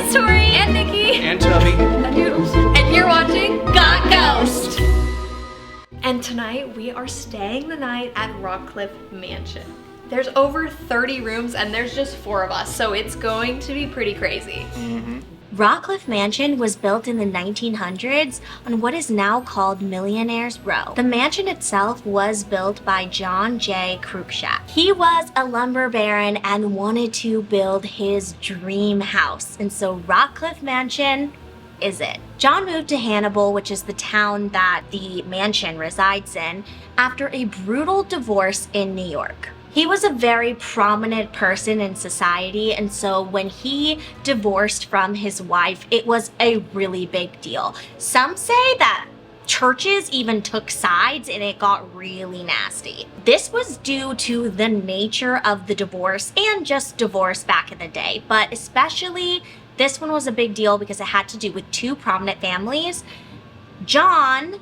It's Tori and Nicki and Tubby and you're watching Got Ghost. And tonight we are staying the night at Rockcliffe Mansion. There's over 30 rooms and there's just 4 of us, so it's going to be pretty crazy. Rockcliffe Mansion was built in the 1900s on what is now called Millionaire's Row. The mansion itself was built by John J. Cruikshank. He was a lumber baron and wanted to build his dream house, and so Rockcliffe Mansion is it. John moved to Hannibal, which is the town that the mansion resides in, after a brutal divorce in New York. He was a very prominent person in society, and so when he divorced from his wife, it was a really big deal. Some say that churches even took sides and it got really nasty. This was due to the nature of the divorce and just divorce back in the day, but especially this one was a big deal because it had to do with 2 prominent families. John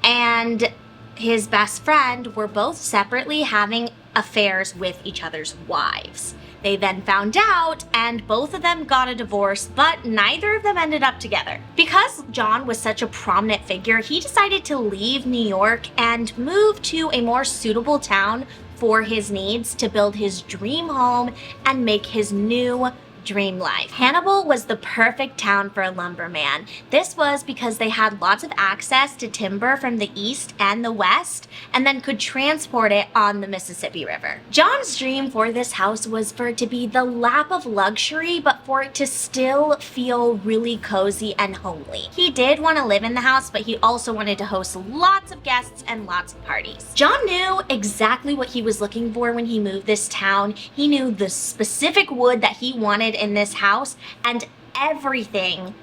and his best friend were both separately having affairs with each other's wives. They then found out and both of them got a divorce, but neither of them ended up together. Because John was such a prominent figure, he decided to leave New York and move to a more suitable town for his needs to build his dream home and make his new dream life. Hannibal was the perfect town for a lumberman. This was because they had lots of access to timber from the east and the west, and then could transport it on the Mississippi River. John's dream for this house was for it to be the lap of luxury, but for it to still feel really cozy and homely. He did want to live in the house, but he also wanted to host lots of guests and lots of parties. John knew exactly what he was looking for when he moved this town. He knew the specific wood that he wanted in this house and everything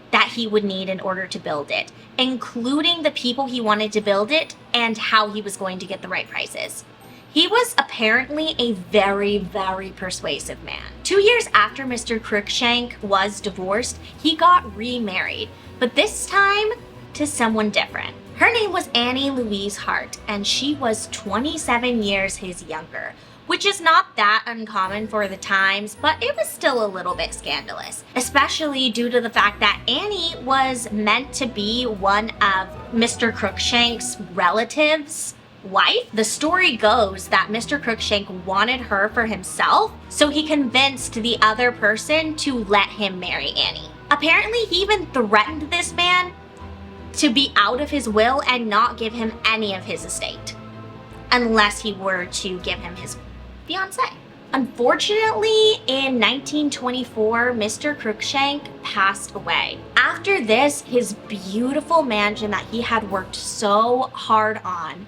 that he would need in order to build it, including the people he wanted to build it and how he was going to get the right prices. He was apparently a very, very persuasive man. 2 years after Mr. Cruikshank was divorced, he got remarried, but this time to someone different. Her name was Annie Louise Hart, and she was 27 years his younger, which is not that uncommon for the times, but it was still a little bit scandalous, especially due to the fact that Annie was meant to be one of Mr. Cruikshank's relatives' wife. The story goes that Mr. Cruikshank wanted her for himself, so he convinced the other person to let him marry Annie. Apparently, he even threatened this man to be out of his will and not give him any of his estate, unless he were to give him his fiance. Unfortunately, in 1924, Mr. Cruikshank passed away. After this, his beautiful mansion that he had worked so hard on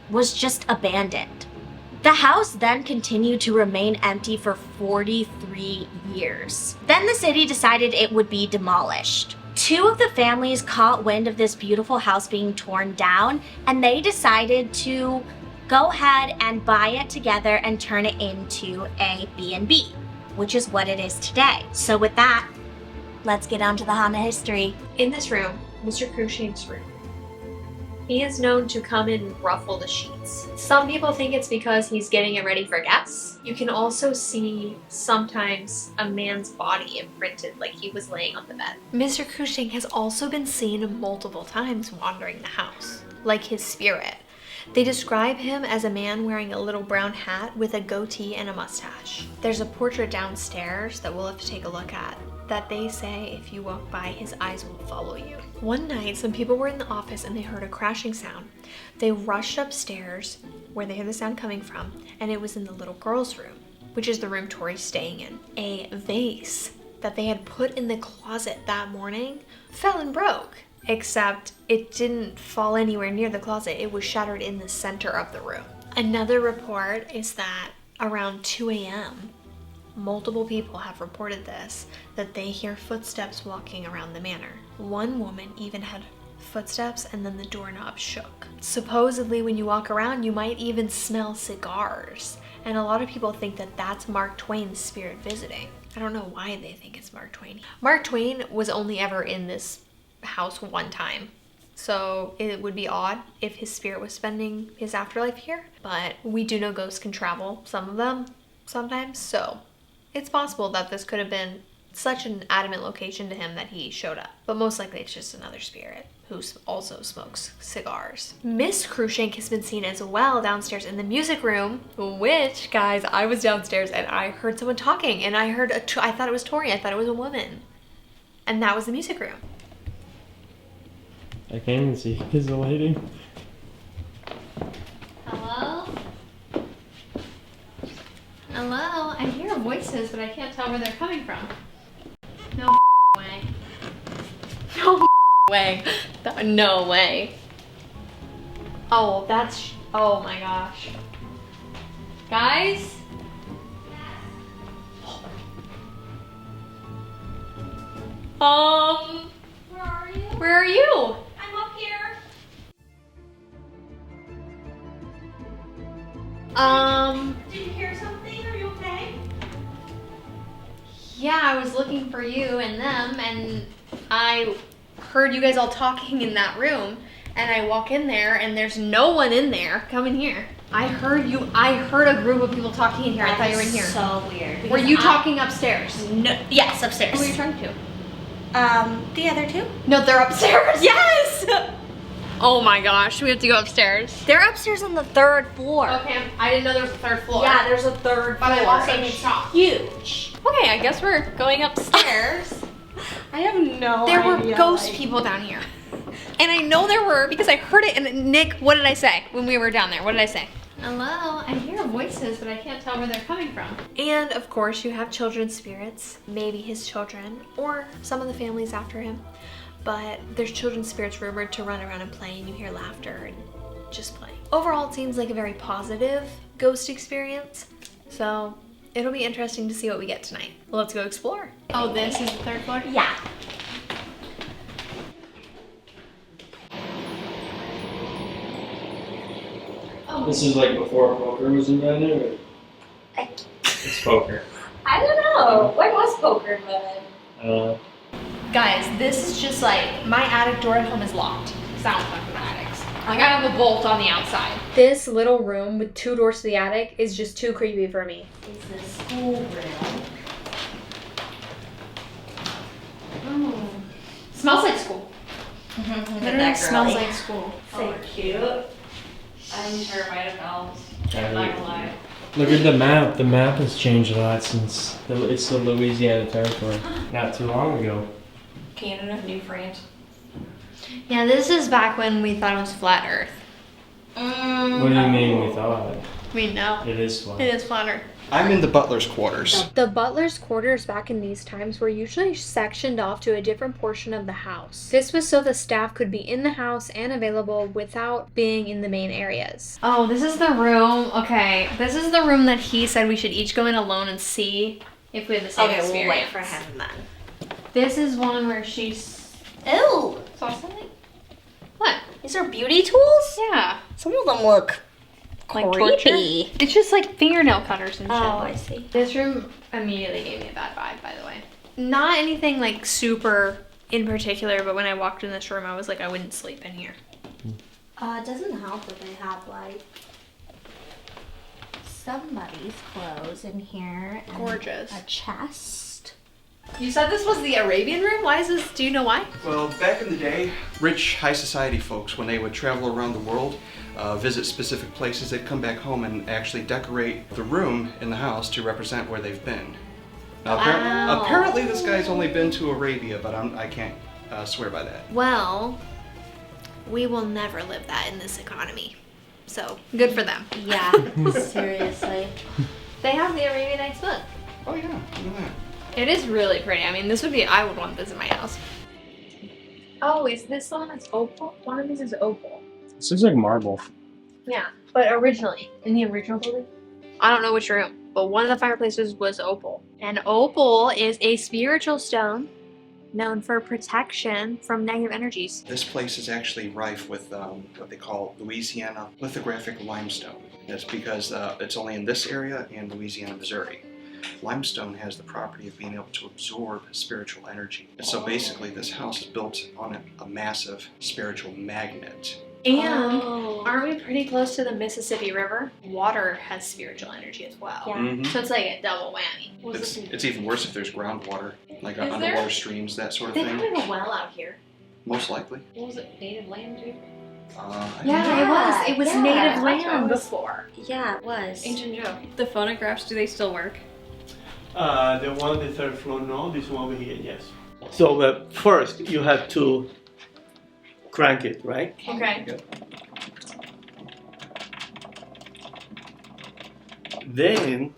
was just abandoned. The house then continued to remain empty for 43 years. Then the city decided it would be demolished. 2 of the families caught wind of this beautiful house being torn down, and they decided to go ahead and buy it together and turn it into a B&B, which is what it is today. So with that, let's get on to the haunted history. In this room, Mr. Cruikshank's room, he is known to come and ruffle the sheets. Some people think it's because he's getting it ready for guests. You can also see sometimes a man's body imprinted like he was laying on the bed. Mr. Cruikshank has also been seen multiple times wandering the house, like his spirit. They describe him as a man wearing a little brown hat with a goatee and a mustache. There's a portrait downstairs that we'll have to take a look at that they say if you walk by, his eyes will follow you. One night, some people were in the office and they heard a crashing sound. They rushed upstairs where they heard the sound coming from, and it was in the little girl's room, which is the room Tori's staying in. A vase that they had put in the closet that morning fell and broke. Except it didn't fall anywhere near the closet. It was shattered in the center of the room. Another report is that around 2 a.m., multiple people have reported this, that they hear footsteps walking around the manor. One woman even had footsteps and then the doorknob shook. Supposedly when you walk around, you might even smell cigars. And a lot of people think that that's Mark Twain's spirit visiting. I don't know why they think it's Mark Twain. Mark Twain was only ever in this house one time, so it would be odd if his spirit was spending his afterlife here, but we do know ghosts can travel, some of them sometimes, so it's possible that this could have been such an adamant location to him that he showed up. But most likely it's just another spirit who also smokes cigars. Miss Cruikshank has been seen as well downstairs in the music room, which, guys, I was downstairs and I heard someone talking, and I thought it was Tori. I thought it was a woman. And that was the music room. I can't even see because of the lighting. Hello? Hello? I hear voices, but I can't tell where they're coming from. No way. No way. No way. Oh, that's... Oh my gosh. Guys? Where are you? Where are you? I'm up here. Did you hear something? Are you okay? Yeah, I was looking for you and them, and I heard you guys all talking in that room, and I walk in there, and there's no one in there. Come in here. I heard a group of people talking in here. I thought you were in here. So weird. Were you talking upstairs? No. Yes, upstairs. Who were you talking to? The other two? No, they're upstairs. Yes! Oh my gosh, we have to go upstairs. They're upstairs on the 3rd floor. Okay, I didn't know there was a 3rd floor. Yeah, there's a 3rd But I floor, also and it's shocked. huge. Okay, I guess we're going upstairs. I have no There were idea, ghost people down here. And I know there were because I heard it. And Nick, what did I say when we were down there? What did I say? Hello, I hear voices, but I can't tell where they're coming from. And of course, you have children's spirits, maybe his children, or some of the families after him. But there's children's spirits rumored to run around and play, and you hear laughter and just play. Overall, it seems like a very positive ghost experience. So it'll be interesting to see what we get tonight. Let's go explore. Oh, this is the 3rd floor? Yeah. This is like before poker was invented, or I, it's poker? I don't know. When was poker invented? Guys, this is just like, my attic door at home is locked. Sound fucking attics. Like, I have a bolt on the outside. This little room with 2 doors to the attic is just too creepy for me. It's the school room. Oh. Smells like school. Literally smells like school. So cute. I'm terrified of elves. I'm not gonna lie. Look at the map. The map has changed a lot since it's the Louisiana territory. Not too long ago. Canada, New France. Yeah, this is back when we thought it was flat Earth. What do you mean we thought? We know. It is flat. It is flat Earth. I'm in the butler's quarters. The butler's quarters back in these times were usually sectioned off to a different portion of the house. This was so the staff could be in the house and available without being in the main areas. Oh, this is the room. Okay, this is the room that he said we should each go in alone and see if we have the same experience. We'll wait for him then. This is one where she's... Ew. Saw something? What? These are beauty tools? Yeah. Some of them look Like creepy. torture? It's just like fingernail cutters and shit. Oh, I see. This room immediately gave me a bad vibe, by the way. Not anything like super in particular, but when I walked in this room, I was like, I wouldn't sleep in here. It doesn't help that they have like somebody's clothes in here. And Gorgeous. a chest. You said this was the Arabian room? Why is this? Do you know why? Well, back in the day, rich high society folks, when they would travel around the world, visit specific places, they'd come back home and actually decorate the room in the house to represent where they've been. Now, Wow. apparently this guy's only been to Arabia, but I can't swear by that. Well, we will never live that in this economy. So, good for them. Yeah, seriously. They have the Arabian Nights book. Oh yeah, look at that. It is really pretty. I mean, I would want this in my house. Oh, is this the one that's opal? One of these is opal. This looks like marble. Yeah, but originally, in the original building, I don't know which room, but one of the fireplaces was opal. And opal is a spiritual stone known for protection from negative energies. This place is actually rife with what they call Louisiana lithographic limestone. That's because it's only in this area in Louisiana, Missouri. Limestone has the property of being able to absorb spiritual energy. And so basically this house is built on a massive spiritual magnet. And aren't we pretty close to the Mississippi River? Water has spiritual energy as well. Yeah. Mhm. So it's like a double whammy. It's even worse if there's groundwater. like Is there? underwater streams, that sort of They thing. probably have a well out here. Most likely. What was it? Native land too? Yeah, it was. It was Yeah. native That's land what before. Yeah, it was. Ancient Joe. The phonographs, do they still work? The one on the third floor, no. This one over here, yes. So first you have to crank it, right? Okay. Then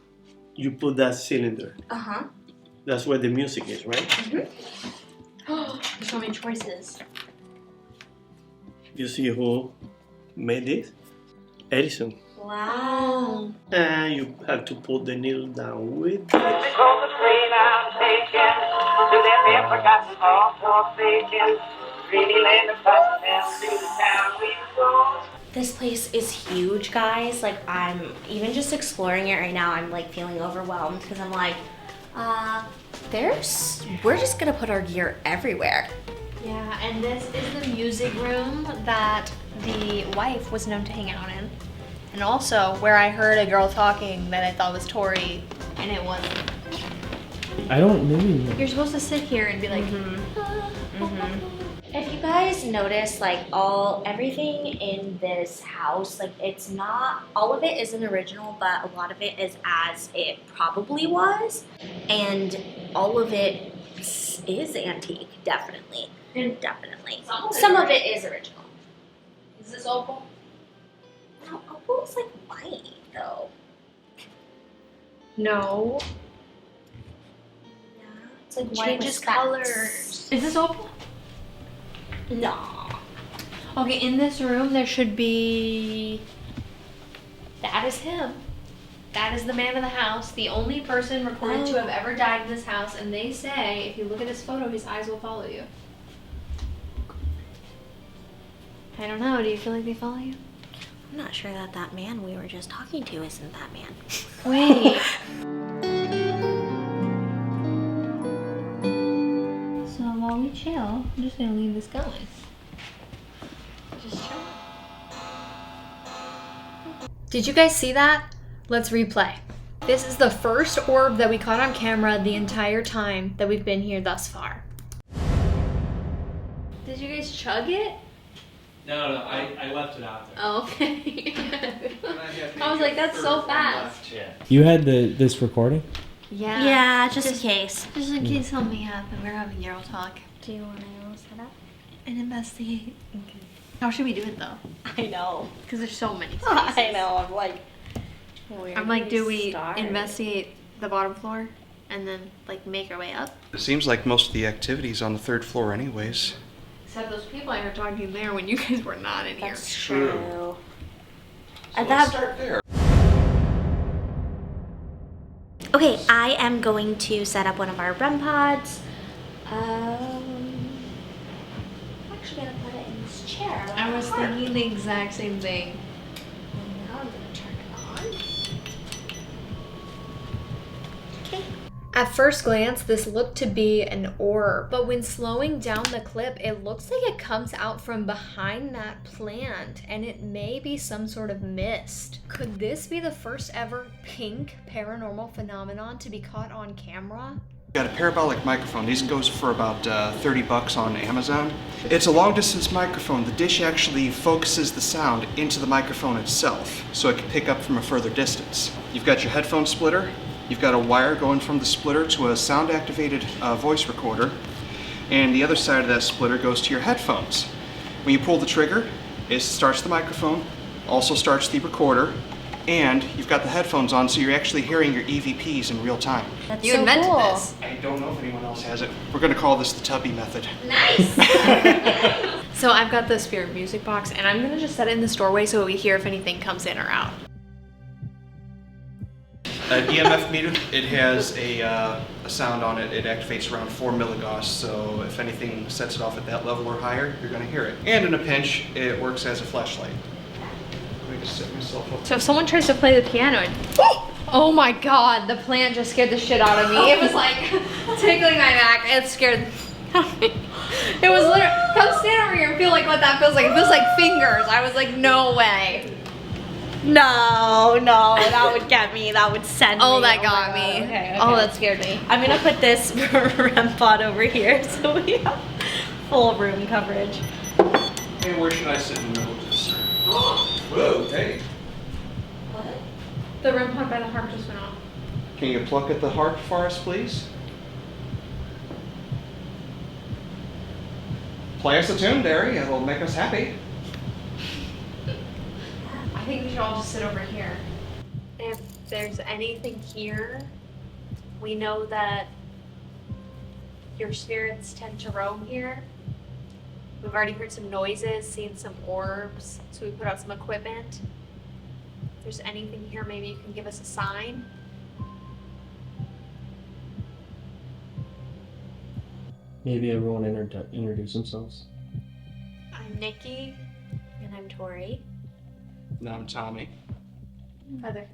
you put that cylinder. Uh-huh. That's where the music is, right? There's so many choices. You see who made this? Edison. Wow. And you have to put the needle down with this. This place is huge, guys. Like, I'm even just exploring it right now, I'm like feeling overwhelmed because I'm like, we're just gonna put our gear everywhere. Yeah, and this is the music room that the wife was known to hang out in. And also where I heard a girl talking that I thought was Tori, and it wasn't. I don't maybe. You're supposed to sit here and be like, If you guys notice, like everything in this house, like it's not, all of it isn't original, but a lot of it is as it probably was. And all of it is antique, definitely. Definitely. Some of it is original. Is this opal? No, opal is like white though. no. Yeah, it's like It white changes with specks. colors. Is this opal? No. Okay, in this room there should be. That is him. That is the man of the house, the only person reported to have ever died in this house, and they say if you look at his photo, his eyes will follow you. I don't know, do you feel like they follow you? I'm not sure that that man we were just talking to isn't that man. Wait. So while we chill, I'm just gonna leave this going. Just chill. Did you guys see that? Let's replay. This is the first orb that we caught on camera the entire time that we've been here thus far. Did you guys chug it? No, I left it out there. Oh, okay. I was like, that's so fast. Yeah. You had this recording? Yeah. Yeah, just in case. Just in case something happened, we're having Euro talk Do you want to set up? and investigate. How should we do it though? I know. Because there's so many spaces. I know. I'm like, where I'm like, do we start? investigate the bottom floor and then like make our way up? It seems like most of the activity's on the third floor anyways. Except those people I heard talking there when you guys were not in here. That's True. true. So let's start there. Okay, I am going to set up one of our REM pods. I'm actually gonna put it in this chair. I was thinking the exact same thing. And now I'm gonna turn it on. Okay. At first glance, this looked to be an orb, but when slowing down the clip, it looks like it comes out from behind that plant, and it may be some sort of mist. Could this be the first ever pink paranormal phenomenon to be caught on camera? Got a parabolic microphone. These goes for about $30 on Amazon. It's a long distance microphone. The dish actually focuses the sound into the microphone itself, so it can pick up from a further distance. You've got your headphone splitter. You've got a wire going from the splitter to a sound activated voice recorder, and the other side of that splitter goes to your headphones. When you pull the trigger, it starts the microphone, also starts the recorder, and you've got the headphones on, so you're actually hearing your EVPs in real time. That's You so invented cool. this. I don't know if anyone else has it. We're gonna call this the Tubby Method. Nice. So I've got the spirit music box, and I'm gonna just set it in this doorway so we hear if anything comes in or out. An EMF meter, it has a sound on it. It activates around 4 milligauss, so if anything sets it off at that level or higher, you're going to hear it. And in a pinch, it works as a flashlight. Let me just set myself up. So if someone tries to play the piano and oh my god, the plant just scared the shit out of me. It was like tickling my back. It scared it was literally, come stand over here and feel like what that feels like. It feels like fingers. I was like, no way. No, that would get me. That would send me. Oh, that my got God. me. Okay. Oh, that scared me. I'm gonna put this REM pod over here so we have full room coverage. Hey, where should I sit in the middle of this, sir? Whoa, hey. What? The REM pod by the harp just went off. Can you pluck at the harp for us, please? Play us a tune, Derry. It'll make us happy. I think we should all just sit over here. If there's anything here, we know that your spirits tend to roam here. We've already heard some noises, seen some orbs, so we put out some equipment. If there's anything here, maybe you can give us a sign. Maybe everyone introduce themselves. I'm Nicki. And I'm Tori. No, I'm Tommy. Heather.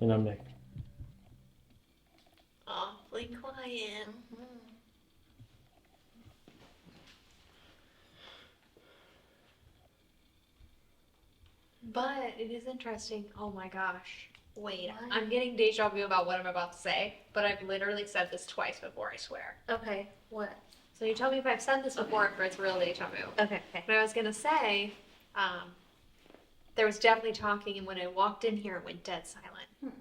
And I'm Nick. Awfully quiet. But it is interesting. Oh my gosh. Wait, I'm getting deja vu about what I'm about to say, but I've literally said this twice before, I swear. Okay, what? So you tell me if I've said this before or it's real deja vu. Okay. But I was gonna say, there was definitely talking, and when I walked in here, it went dead silent.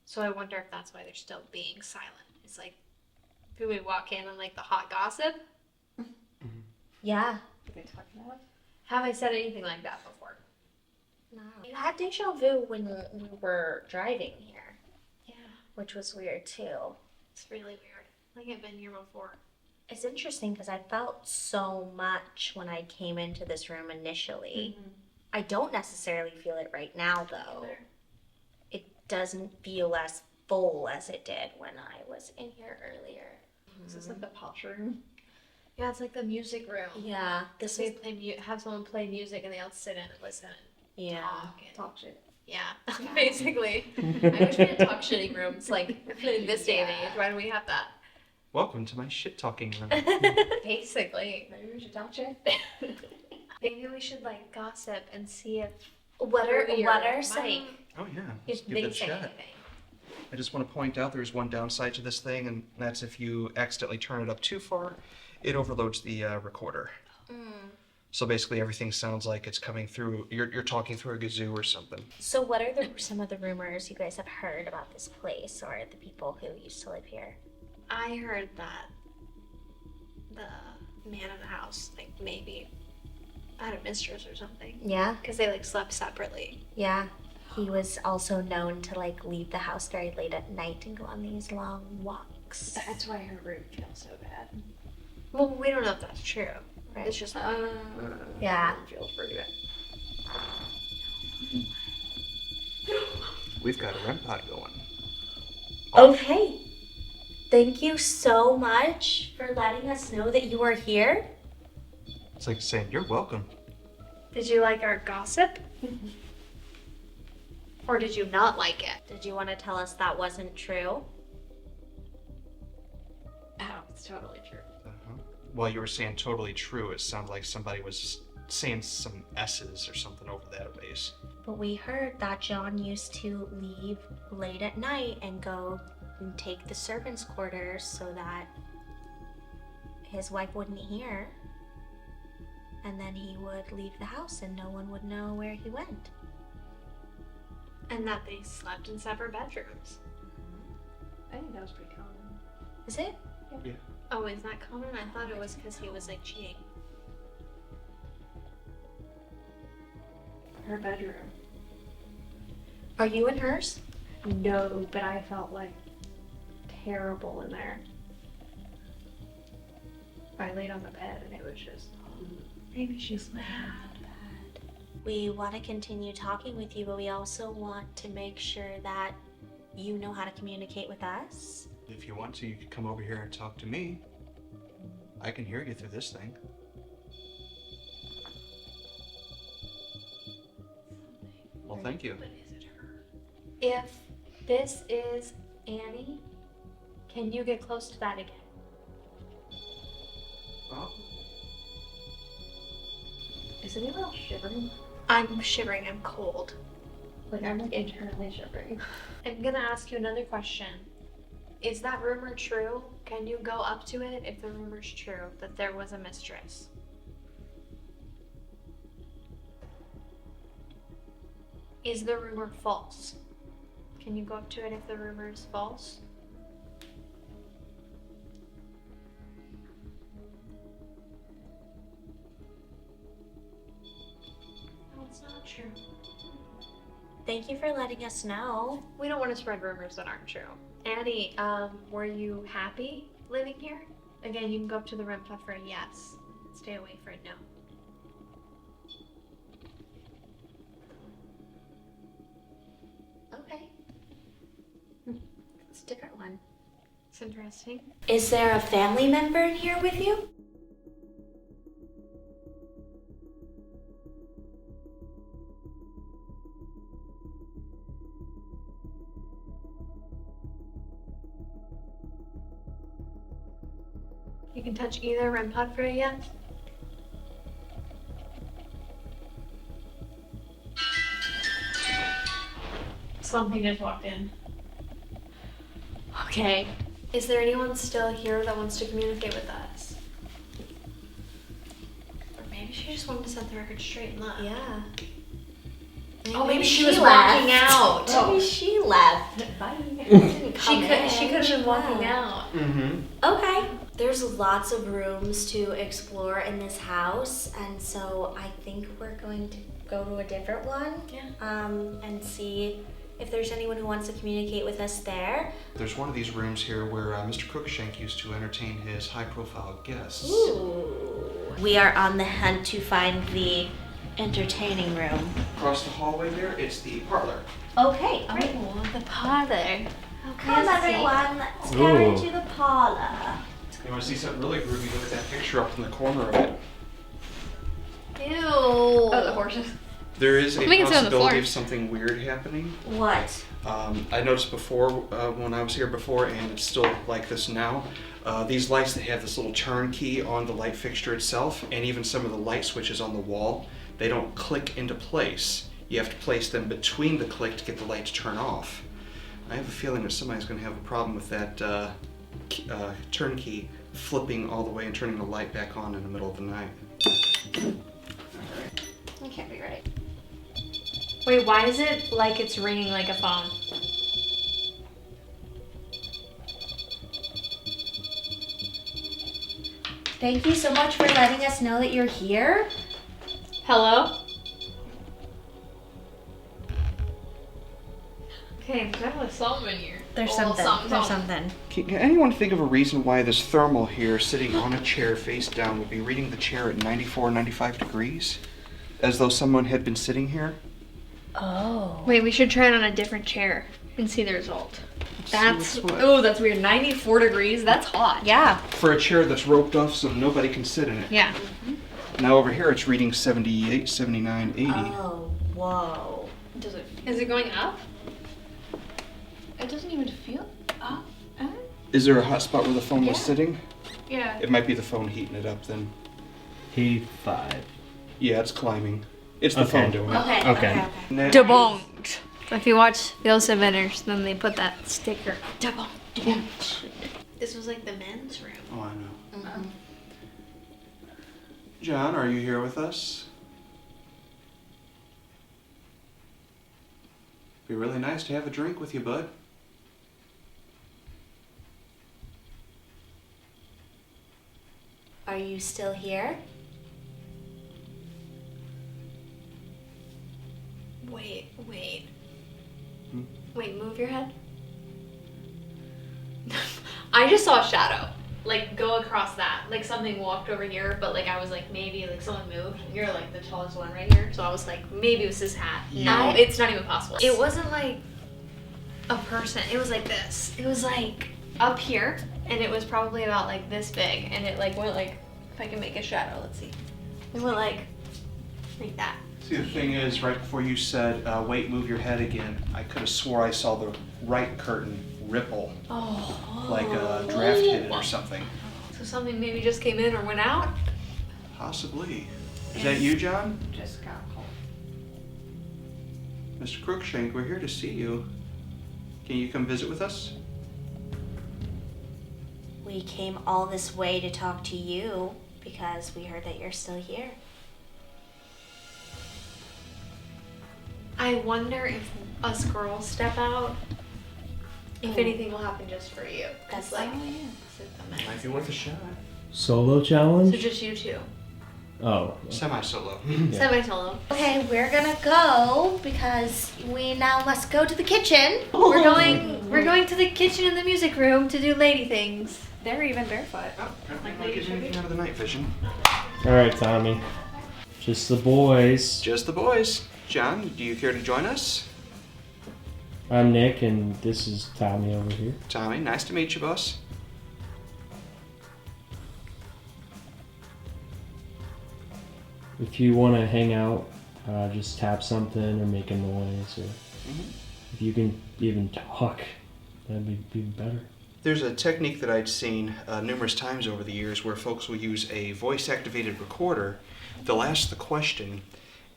So I wonder if that's why they're still being silent. It's like, do we walk in on like the hot gossip? Yeah. What are they talking about? Have I said anything like that before? No. You had deja vu when we were driving here, Yeah, which was weird too. it's really weird. Like I've been here before. It's interesting because I felt so much when I came into this room initially. I don't necessarily feel it right now though. It doesn't feel as full as it did when I was in here earlier. Is this like the posh room? Yeah, it's like the music room. Yeah, this They is play have someone play music and they all sit in and listen and yeah. talk. And, Talk shit. yeah, basically. I wish we had talk shitting rooms like in this day and age. Why do we have that? Welcome to my shit-talking room. Basically. Maybe we should talk shit. Maybe we should like gossip and see if What are through your some? mic, Oh yeah, if let's give they it a say shot. anything. I just want to point out there's one downside to this thing, and that's if you accidentally turn it up too far, it overloads the recorder. So basically everything sounds like it's coming through, you're talking through a kazoo or something. So what are some of the rumors you guys have heard about this place or the people who used to live here? I heard that the man in the house, like maybe had a mistress or something. Yeah, Because they like slept separately. yeah. He was also known to like leave the house very late at night and go on these long walks. That's why her room feels so bad. Well, we don't know if that's true. Right. It's just Yeah. It feels pretty bad. We've got a REM pod going. Okay. Thank you so much for letting us know that you are here. It's like saying, you're welcome. Did you like our gossip? Or did you not like it? Did you want to tell us that wasn't true? Oh, it's totally true. While you were saying totally true, it sounded like somebody was saying some S's or something over that ways. But we heard that John used to leave late at night and go and take the servants' quarters so that his wife wouldn't hear. And then he would leave the house and no one would know where he went. And that they slept in separate bedrooms. I think that was pretty common. Is it? Oh, is that common? I thought it was because he was like cheating. Her bedroom. Are you in hers? No, but I felt like terrible in there. I laid on the bed and it was just. Maybe she's mad. We want to continue talking with you, but we also want to make sure that you know how to communicate with us. If you want to, you can come over here and talk to me. I can hear you through this thing. Well, thank you. But is it her? If this is Annie, can you get close to that again? Oh, Is anyone else shivering? I'm shivering. I'm cold. Like, I'm like internally shivering. I'm gonna ask you another question. Is that rumor true? Can you go up to it if the rumor's true that there was a mistress? Is the rumor false? Can you go up to it if the rumor is false? No, it's not true. Thank you for letting us know. We don't want to spread rumors that aren't true. Annie, were you happy living here? Again, you can go up to the REM pod for a yes. Stay away for a no. Okay. It's a different one. It's interesting. Is there a family member in here with you? You can touch either REM pod for a yes. Something just walked in. Okay. Is there anyone still here that wants to communicate with us? Or maybe she just wanted to set the record straight and left. Yeah. Oh, maybe she she was left. walking out. Maybe she left. Bye. She could have been walking out. Mm-hmm. Okay. There's lots of rooms to explore in this house, and so I think we're going to go to a different one. Yeah. And see if there's anyone who wants to communicate with us there. There's one of these rooms here where Mr. Cruikshank used to entertain his high-profile guests. Ooh. We are on the hunt to find the entertaining room. Across the hallway there, it's the parlor. Okay, great. Oh, the parlor. Come everyone, let's go Ooh. into the parlor. You want to see something really groovy? Look at that picture up in the corner of it. Ew. Oh, the horses. There is a We can sit on the possibility floor. of something weird happening. What? I noticed before, when I was here before, and it's still like this now, these lights, they have this little turn key on the light fixture itself, and even some of the light switches on the wall, they don't click into place. You have to place them between the click to get the light to turn off. I have a feeling that somebody's going to have a problem with that turn key flipping all the way and turning the light back on in the middle of the night. That can't be right. Wait, why is it like it's ringing like a phone? Thank you so much for letting us know that you're here. Hello? Okay, there's definitely something in here. There's Oh, something. Can anyone think of a reason why this thermal here, sitting on a chair face down, would be reading the chair at 94, 95 degrees? As though someone had been sitting here? Oh. Wait, we should try it on a different chair and see the result. That's what's what. oh, that's weird. 94 degrees. That's hot. Yeah. For a chair that's roped off so nobody can sit in it. Yeah. Now over here it's reading 78, 79, 80. Oh, whoa. Does it? Is it going up? It doesn't even feel up. Is there a hot spot where the phone was Yeah. sitting? Yeah. It might be the phone heating it up then. P5. Yeah, it's climbing. It's the Okay. phone doing it. Okay. Now- Debunked. So if you watch The Old Vendors, then they put that sticker. Debunked. This was like the men's room. Oh, I know. John, are you here with us? Be really nice to have a drink with you, bud. Are you still here? Wait. Hmm? Wait, move your head. I just saw a shadow. Like go across that. Like something walked over here, but like I was like maybe like someone moved. You're like the tallest one right here. So I was like, maybe it was his hat. No, it's not even possible. It wasn't like a person. It was like this. It was like up here, and it was probably about like this big, and it like went like, if I can make a shadow, let's see. It went like that. See, the thing is, right before you said, wait, move your head again, I could have swore I saw the right curtain ripple, like a draft hit it or something. So something maybe just came in or went out? Possibly. Is that you, John? Just got cold. Mr. Crookshank, we're here to see you. Can you come visit with us? We came all this way to talk to you because we heard that you're still here. I wonder if us girls step out, if anything will happen just for you. That's like, Might be worth a shot. Solo so challenge? just you two. Oh. Semi-solo. Yeah. Semi-solo. Okay, we're gonna go because we now must go to the kitchen. We're going to the kitchen and the music room to do lady things. They're even barefoot. Oh, apparently not getting anything out of the night vision. Alright, Tommy. Just the boys. Just the boys. John, do you care to join us? I'm Nick, and this is Tommy over here. Tommy, nice to meet you, boss. If you want to hang out, just tap something or make a noise, or if you can even talk, that'd be even better. There's a technique that I'd seen numerous times over the years where folks will use a voice-activated recorder. They'll ask the question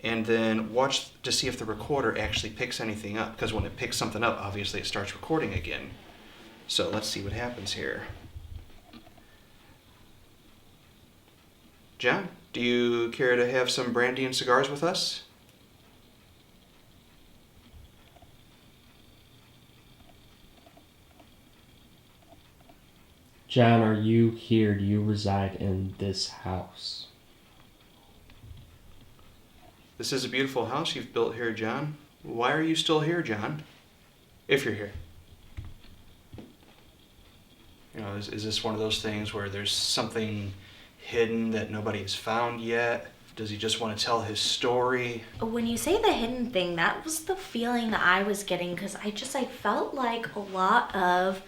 and then watch to see if the recorder actually picks anything up, because when it picks something up, obviously it starts recording again. So let's see what happens here. John, do you care to have some brandy and cigars with us? John, are you here? Do you reside in this house? This is a beautiful house you've built here, John. Why are you still here, John? If you're here. You know, is this one of those things where there's something hidden that nobody has found yet? Does he just want to tell his story? When you say the hidden thing, that was the feeling that I was getting, because I felt like a lot of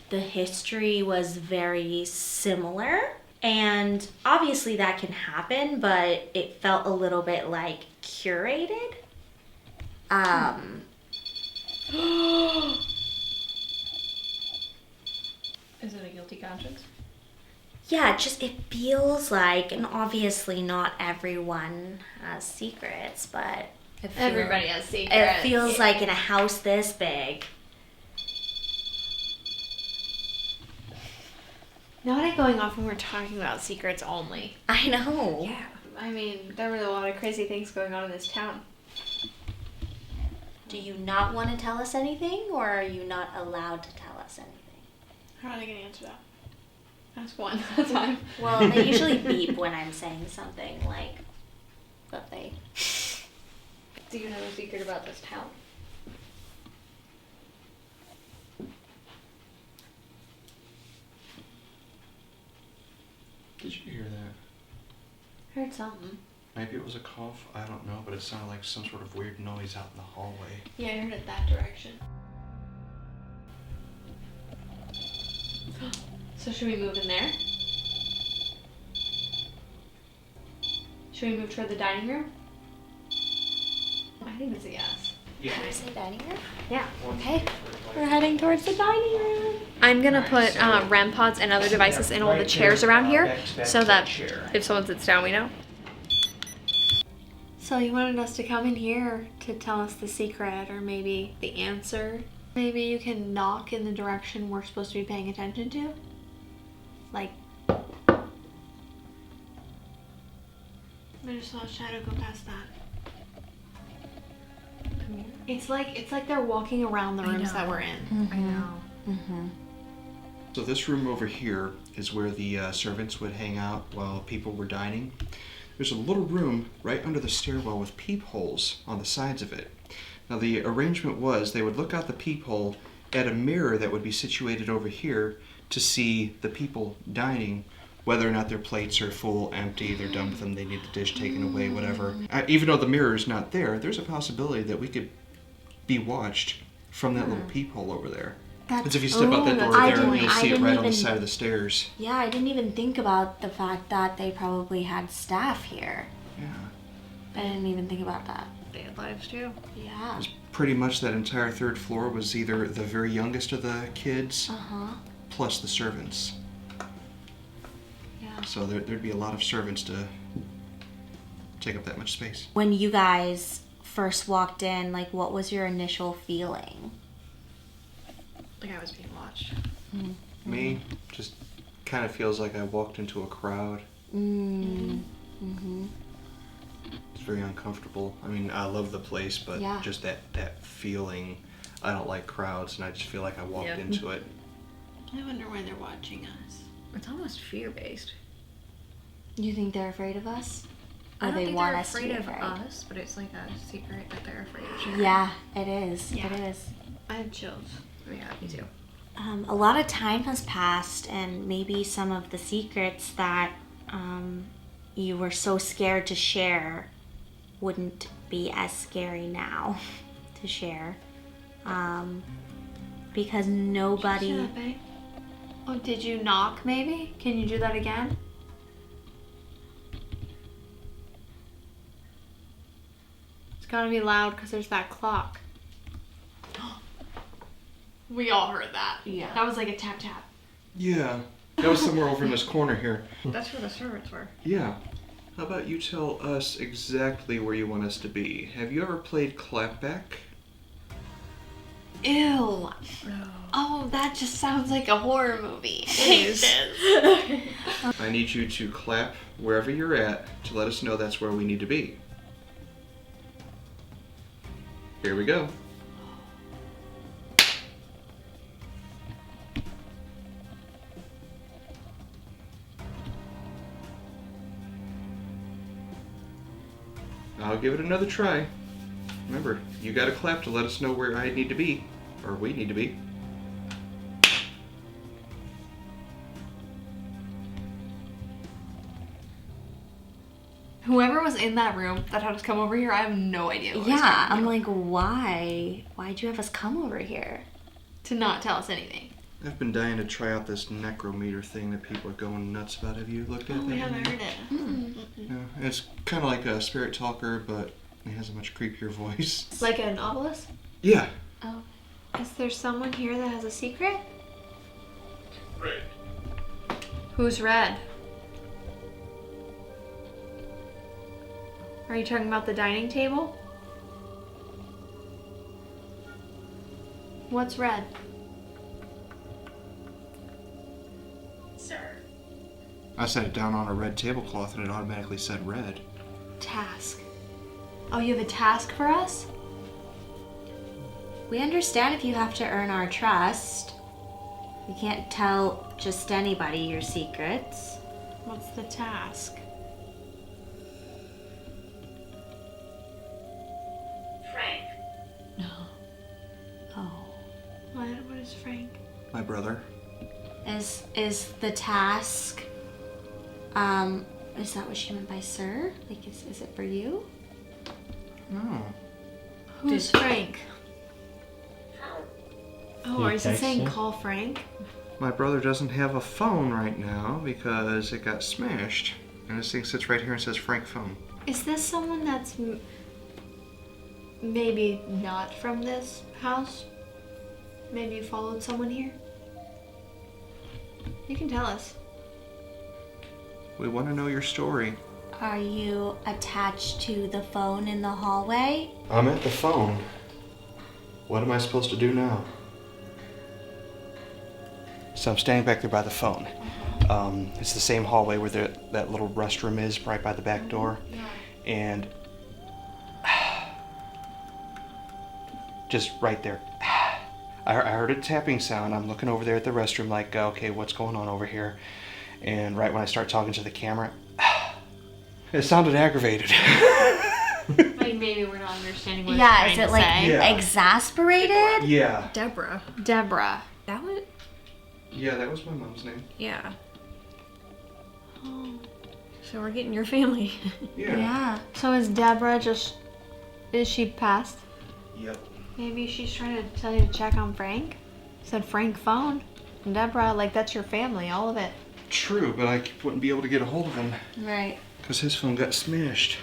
the history was very similar. And obviously that can happen, but it felt a little bit like curated. Is it a guilty conscience? Yeah, it feels like, and obviously not everyone has secrets, but Everybody has secrets. it feels like in a house this big. Not it going off when we're talking about secrets only. I know. Yeah. I mean, there were a lot of crazy things going on in this town. Do you not want to tell us anything, or are you not allowed to tell us anything? How are they going to answer that? Ask one at a time. Well, they usually beep when I'm saying something like that they... Do you have a secret about this town? Did you hear that? Heard something. Maybe it was a cough, I don't know, but it sounded like some sort of weird noise out in the hallway. Yeah, I heard it that direction. So should we move in there? Should we move toward the dining room? I think it's a yes. Yeah. Can I say dining room? Yeah. Okay. We're heading towards the dining room. I'm gonna put REM pods and other devices in all the chairs around here so that if someone sits down, we know. So you wanted us to come in here to tell us the secret or maybe the answer? Maybe you can knock in the direction we're supposed to be paying attention to? Like... I just saw a shadow go past that. It's like they're walking around the rooms that we're in. Mm-hmm. I know. Mm-hmm. So this room over here is where the servants would hang out while people were dining. There's a little room right under the stairwell with peepholes on the sides of it. Now the arrangement was they would look out the peephole at a mirror that would be situated over here to see the people dining, whether or not their plates are full, empty, they're done with them, they need the dish taken away, whatever. Even though the mirror is not there, there's a possibility that we could be watched from that little peephole over there. Because if you step out that door there, you'll see it right on the side of the stairs. Yeah, I didn't even think about the fact that they probably had staff here. Yeah. I didn't even think about that. They had lives too. Yeah. Pretty much that entire third floor was either the very youngest of the kids plus the servants. Yeah. So there'd be a lot of servants to take up that much space. When you guys first walked in, like, what was your initial feeling? Like I was being watched. Me, just kind of feels like I walked into a crowd. It's very uncomfortable. I mean, I love the place, but Yeah. just that feeling. I don't like crowds, and I just feel like I walked Yeah. into it. I wonder why they're watching us. It's almost fear-based. You think they're afraid of us? I Or don't they think want they're us to afraid be of afraid? us, but it's like a secret that they're afraid of sharing. Yeah, it is. Yeah. It is. I have chills. Yeah, me too. A lot of time has passed, and maybe some of the secrets that you were so scared to share wouldn't be as scary now to share. Because nobody... Shut up, babe. Oh, did you knock maybe? Can you do that again? It's gotta be loud because there's that clock. We all heard that. Yeah. That was like a tap tap. Yeah, that was somewhere over in this corner here. That's where the servants were. Yeah. How about you tell us exactly where you want us to be? Have you ever played clapback? Ew. Oh, that just sounds like a horror movie. It is. I need you to clap wherever you're at to let us know that's where we need to be. Here we go. I'll give it another try. Remember, you gotta clap to let us know where I need to be, or we need to be. Whoever was in that room that had us come over here, I have no idea what was Yeah, trying to I'm do. like, why? Why'd you have us come over here? To not tell us anything. I've been dying to try out this necrometer thing that people are going nuts about. Have you looked at Oh, that? we haven't heard it. Yeah, it's kind of like a spirit talker, but it has a much creepier voice. Like an obelisk? Yeah. Oh. Is there someone here that has a secret? Right. Who's red? Are you talking about the dining table? What's red? Sir. I set it down on a red tablecloth and it automatically said red. Task. Oh, you have a task for us? We understand if you have to earn our trust. You can't tell just anybody your secrets. What's the task? Frank. Oh. What is Frank? My brother. Is the task, is that what she meant by sir? Like, is it for you? No. Who's Frank? Can Oh, you is it text saying him? call Frank? My brother doesn't have a phone right now because it got smashed. And this thing sits right here and says Frank phone. Is this someone that's maybe not from this house? Maybe you followed someone here? You can tell us. We want to know your story. Are you attached to the phone in the hallway? I'm at the phone. What am I supposed to do now? So I'm standing back there by the phone. It's the same hallway where that little restroom is, right by the back door. And just right there. I heard a tapping sound. I'm looking over there at the restroom like, okay, what's going on over here? And right when I start talking to the camera, it sounded aggravated. Like maybe we're not understanding what Yeah, it's is trying it to like say. Yeah. exasperated? Yeah. Deborah. Deborah. That was. Yeah, that was my mom's name. Yeah. So we're getting your family. Yeah. So is Deborah is she passed? Yep. Maybe she's trying to tell you to check on Frank? Said Frank phone. And Deborah, like that's your family, all of it. True, but I wouldn't be able to get a hold of him Right. because his phone got smashed.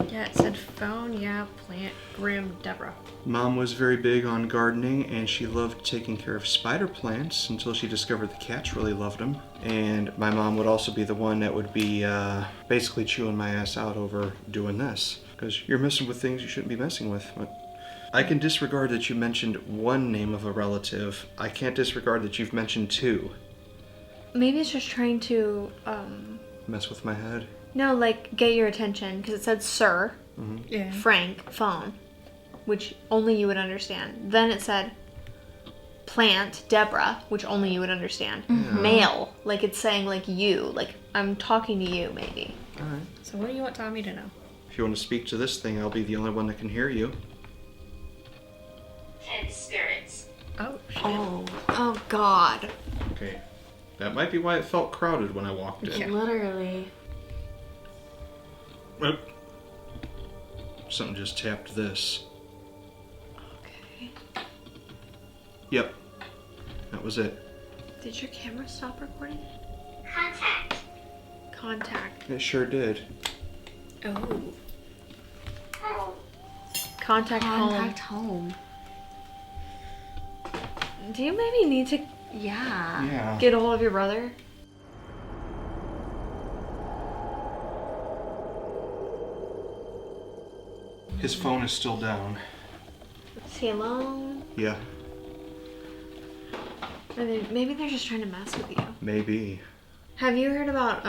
Yeah, it said phone, yeah, plant, Grim, Deborah. Mom was very big on gardening and she loved taking care of spider plants until she discovered the cats really loved them. And my mom would also be the one that would be basically chewing my ass out over doing this. because you're messing with things you shouldn't be messing with. But I can disregard that you mentioned one name of a relative. I can't disregard that you've mentioned two. Maybe it's just trying to, Mess with my head. no, like, get your attention, because it said Sir, Yeah. Frank, phone, which only you would understand. Then it said Plant, Deborah, which only you would understand. Male, like it's saying like you, like I'm talking to you maybe. All right. So what do you want Tommy to know? If you want to speak to this thing, I'll be the only one that can hear you. 10 spirits. Oh, shit. Oh God. Okay. That might be why it felt crowded when I walked in. Yeah. Literally. Oop. Something just tapped this. Okay. Yep. That was it. Did your camera stop recording? Contact. Contact. It sure did. Oh. Home. Contact Contact home. home. Do you maybe need to Yeah. Yeah. get a hold of your brother? His phone is still down. Is he alone? Yeah. Or maybe they're just trying to mess with you. Maybe. Have you heard about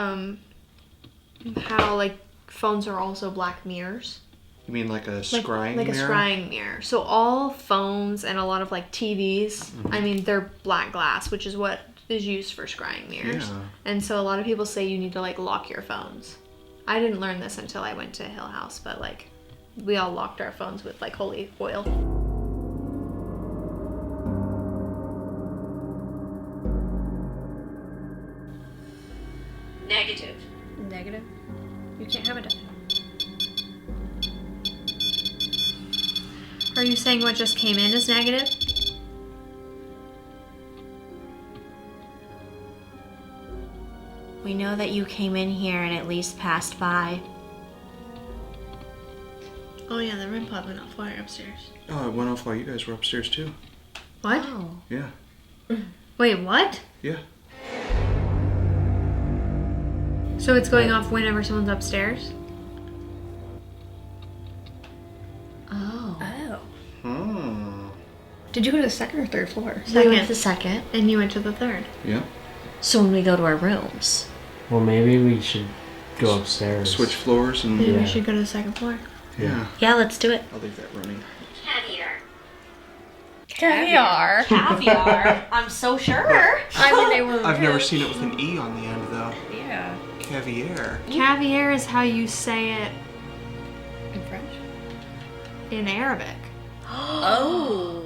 how like phones are also black mirrors? You mean like a Like, scrying like mirror? a scrying mirror. So all phones and a lot of like TVs, I mean, they're black glass, which is what is used for scrying mirrors. Yeah. And so a lot of people say you need to like lock your phones. I didn't learn this until I went to Hill House, but like we all locked our phones with like holy oil. Negative. Negative? You can't have a die. Are you saying what just came in is negative? We know that you came in here and at least passed by. Oh yeah, the REM pod went off while you're upstairs. Oh, it went off while you guys were upstairs too. What? Oh. Yeah. Wait, what? Yeah. So it's going off whenever someone's upstairs? Oh. Oh. Hmm. Did you go to the second or third floor? We went to the second. And you went to the third. Yeah. So when we go to our rooms. Well, maybe we should go upstairs. Switch floors and Maybe Yeah. we should go to the second floor. yeah. Yeah, let's do it. I'll leave that running. Caviar. Caviar. Caviar? I'm so sure. I mean, they were. I've never seen it with an E on the end though. Yeah. Caviar. Caviar is how you say it In French? in Arabic. Oh.